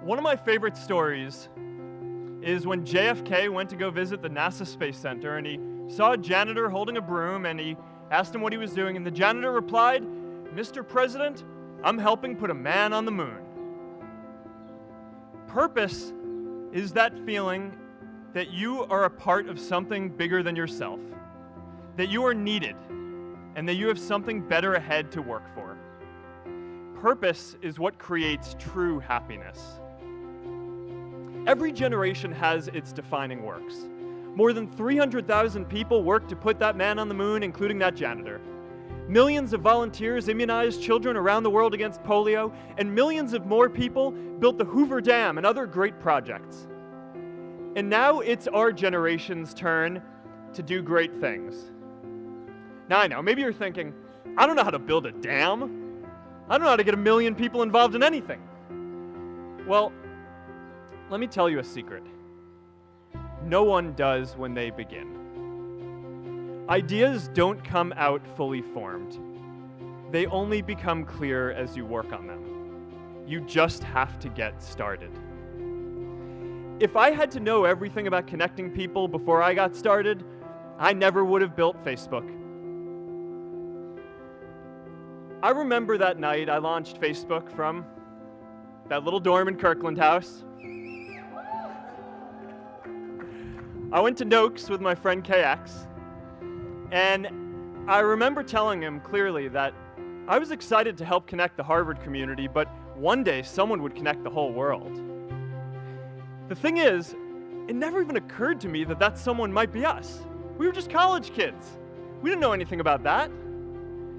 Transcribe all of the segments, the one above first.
One of my favorite stories is when JFK went to go visit the NASA Space Center, and he saw a janitor holding a broom, and he asked him what he was doing, and the janitor replied, "Mr. President, I'm helping put a man on the moon." Purpose is that feeling that you are a part of something bigger than yourself, that you are needed, and that you have something better ahead to work for. Purpose is what creates true happiness. Every generation has its defining works. More than 300,000 people worked to put that man on the moon, including that janitor. Millions of volunteers immunized children around the world against polio, and millions of more people built the Hoover Dam and other great projects. And now it's our generation's turn to do great things. Now I know, maybe you're thinking, I don't know how to build a dam. I don't know how to get 1 million people involved in anything. Well, let me tell you a secret. No one does when they begin. Ideas don't come out fully formed. They only become clear as you work on them. You just have to get started. If I had to know everything about connecting people before I got started, I never would have built Facebook. I remember that night I launched Facebook from that little dorm in Kirkland House. I went to Noakes with my friend KX, and I remember telling him clearly that I was excited to help connect the Harvard community, but one day someone would connect the whole world. The thing is, it never even occurred to me that that someone might be us. We were just college kids. We didn't know anything about that.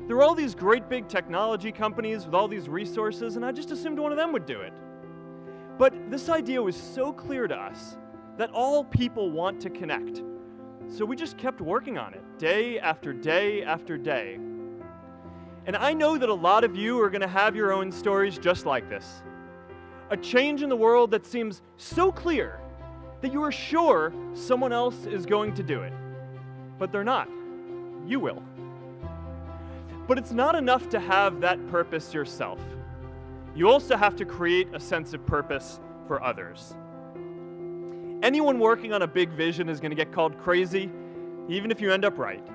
There were all these great big technology companies with all these resources, and I just assumed one of them would do it. But this idea was so clear to us that all people want to connect. So we just kept working on it, day after day after day. And I know that a lot of you are going to have your own stories just like this. A change in the world that seems so clear that you are sure someone else is going to do it. But they're not. You will. But it's not enough to have that purpose yourself. You also have to create a sense of purpose for others. Anyone working on a big vision is going to get called crazy, even if you end up right.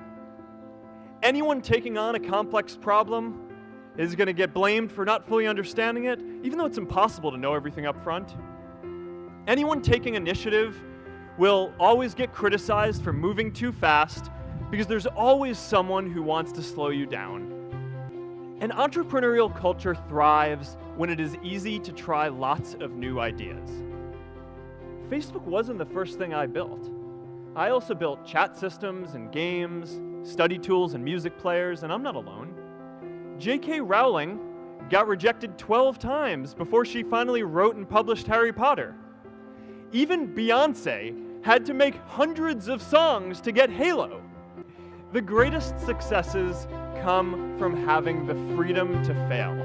Anyone taking on a complex problem is going to get blamed for not fully understanding it, even though it's impossible to know everything up front. Anyone taking initiative will always get criticized for moving too fast, because there's always someone who wants to slow you down. An entrepreneurial culture thrives when it is easy to try lots of new ideas. Facebook wasn't the first thing I built. I also built chat systems and games, study tools and music players, and I'm not alone. J.K. Rowling got rejected 12 times before she finally wrote and published Harry Potter. Even Beyoncé had to make hundreds of songs to get Halo. The greatest successes come from having the freedom to fail.